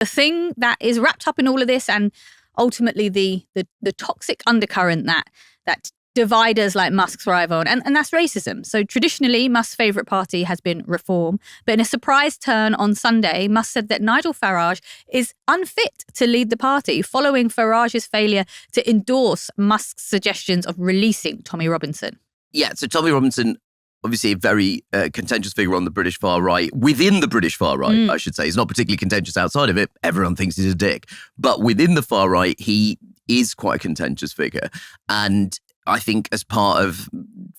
The thing that is wrapped up in all of this, and ultimately the toxic undercurrent that dividers like Musk thrive on, and that's racism. So traditionally, Musk's favourite party has been Reform. But in a surprise turn on Sunday, Musk said that Nigel Farage is unfit to lead the party, following Farage's failure to endorse Musk's suggestions of releasing Tommy Robinson. Yeah, so Tommy Robinson, obviously a very contentious figure on the British far right, within the British far right, I should say. He's not particularly contentious outside of it. Everyone thinks he's a dick. But within the far right, he is quite a contentious figure. And I think as part of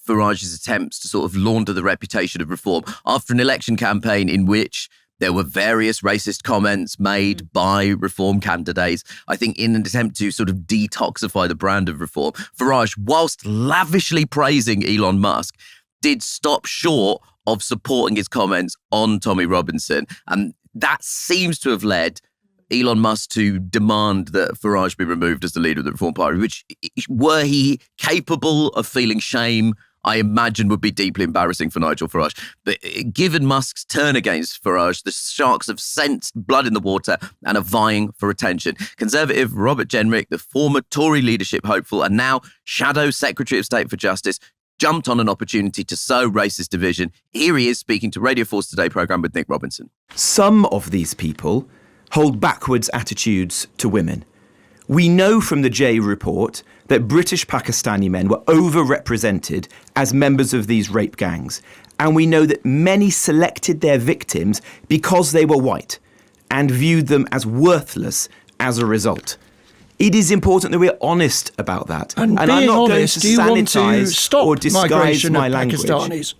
Farage's attempts to sort of launder the reputation of Reform, after an election campaign in which there were various racist comments made by Reform candidates, I think in an attempt to sort of detoxify the brand of Reform, Farage, whilst lavishly praising Elon Musk, did stop short of supporting his comments on Tommy Robinson. And that seems to have led Elon Musk to demand that Farage be removed as the leader of the Reform Party, which, were he capable of feeling shame, I imagine would be deeply embarrassing for Nigel Farage. But given Musk's turn against Farage, the Sharks have sensed blood in the water and are vying for attention. Conservative Robert Jenrick, the former Tory leadership hopeful and now Shadow Secretary of State for Justice, jumped on an opportunity to sow racist division. Here he is speaking to Radio 4's Today programme with Nick Robinson. Some of these people hold backwards attitudes to women. We know from the Jay report that British Pakistani men were overrepresented as members of these rape gangs. And we know that many selected their victims because they were white and viewed them as worthless as a result. It is important that we're honest about that. And I'm being not honest, going to do you want to sanitize stop or disguise migration my of language. Pakistanis?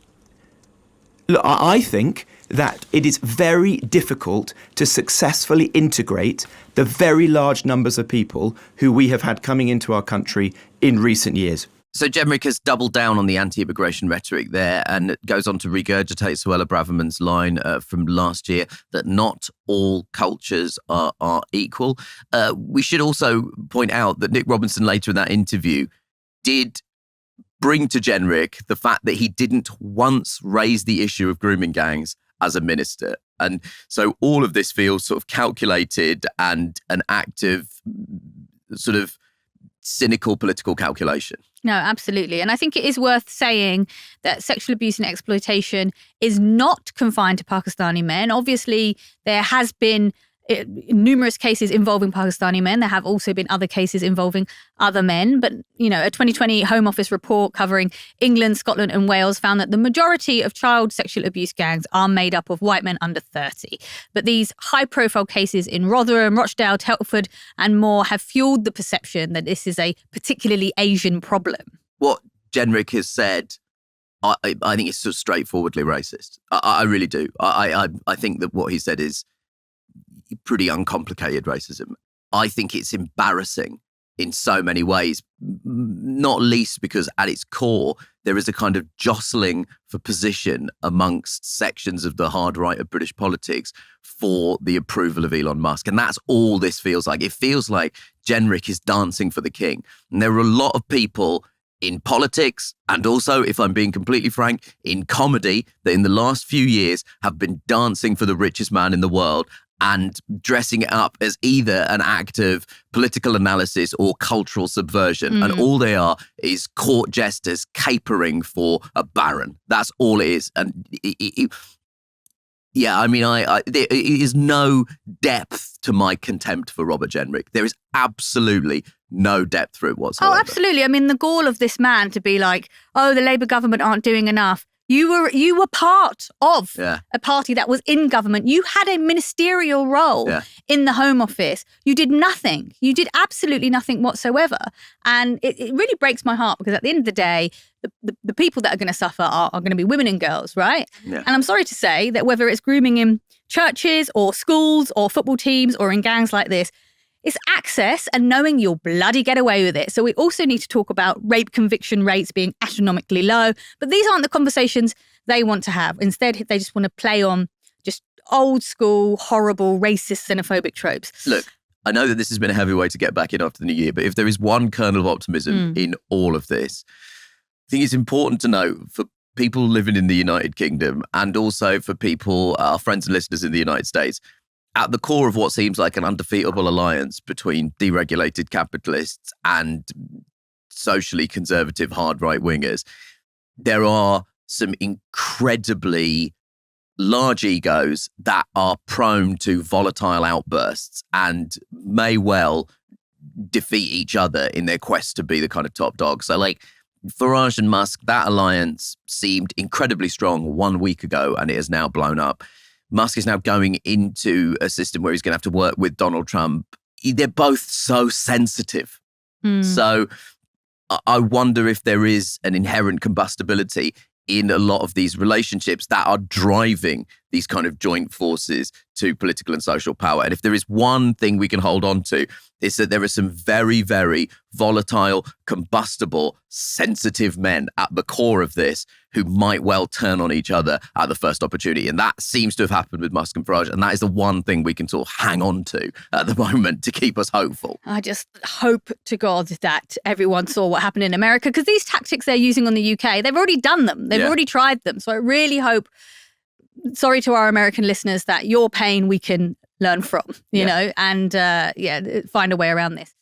Look, I think that it is very difficult to successfully integrate the very large numbers of people who we have had coming into our country in recent years. So Jenrick has doubled down on the anti-immigration rhetoric there and goes on to regurgitate Suella Braverman's line from last year that not all cultures are equal. We should also point out that Nick Robinson later in that interview did bring to Jenrick the fact that he didn't once raise the issue of grooming gangs as a minister. And so all of this feels sort of calculated and an act of sort of cynical political calculation. No, absolutely. And I think it is worth saying that sexual abuse and exploitation is not confined to Pakistani men. Obviously, there has been numerous cases involving Pakistani men. There have also been other cases involving other men. But, you know, a 2020 Home Office report covering England, Scotland and Wales found that the majority of child sexual abuse gangs are made up of white men under 30. But these high-profile cases in Rotherham, Rochdale, Telford and more have fueled the perception that this is a particularly Asian problem. What Jenrick has said, I think it's sort of straightforwardly racist. I really do. I think that what he said is pretty uncomplicated racism. I think it's embarrassing in so many ways, not least because at its core, there is a kind of jostling for position amongst sections of the hard right of British politics for the approval of Elon Musk. And that's all this feels like. It feels like Jenrick is dancing for the king. And there are a lot of people in politics and also, if I'm being completely frank, in comedy that in the last few years have been dancing for the richest man in the world and dressing it up as either an act of political analysis or cultural subversion. And all they are is court jesters capering for a baron. That's all it is. And yeah, I mean, there is no depth to my contempt for Robert Jenrick. There is absolutely no depth through it whatsoever. Oh, absolutely. I mean, the gall of this man to be like, oh, the Labour government aren't doing enough. You were part of a party that was in government. You had a ministerial role in the Home Office. You did nothing. You did absolutely nothing whatsoever. And it really breaks my heart because at the end of the day, the people that are going to suffer are going to be women and girls, right? Yeah. And I'm sorry to say that whether it's grooming in churches or schools or football teams or in gangs like this, it's access and knowing you'll bloody get away with it. So we also need to talk about rape conviction rates being astronomically low. But these aren't the conversations they want to have. Instead, they just want to play on just old school, horrible, racist, xenophobic tropes. Look, I know that this has been a heavy way to get back in after the new year, but if there is one kernel of optimism in all of this, I think it's important to know for people living in the United Kingdom and also for people, our friends and listeners in the United States, at the core of what seems like an undefeatable alliance between deregulated capitalists and socially conservative hard right-wingers, there are some incredibly large egos that are prone to volatile outbursts and may well defeat each other in their quest to be the kind of top dog. So like Farage and Musk, that alliance seemed incredibly strong 1 week ago and it has now blown up. Musk is now going into a system where he's going to have to work with Donald Trump. They're both so sensitive. So I wonder if there is an inherent combustibility in a lot of these relationships that are driving these kind of joint forces to political and social power. And if there is one thing we can hold on to, it's that there are some very, very volatile, combustible, sensitive men at the core of this who might well turn on each other at the first opportunity. And that seems to have happened with Musk and Farage. And that is the one thing we can sort of hang on to at the moment to keep us hopeful. I just hope to God that everyone saw what happened in America, because these tactics they're using on the UK, they've already done them. They've already tried them. So I really hope, sorry to our American listeners, that your pain we can learn from, you know, and find a way around this.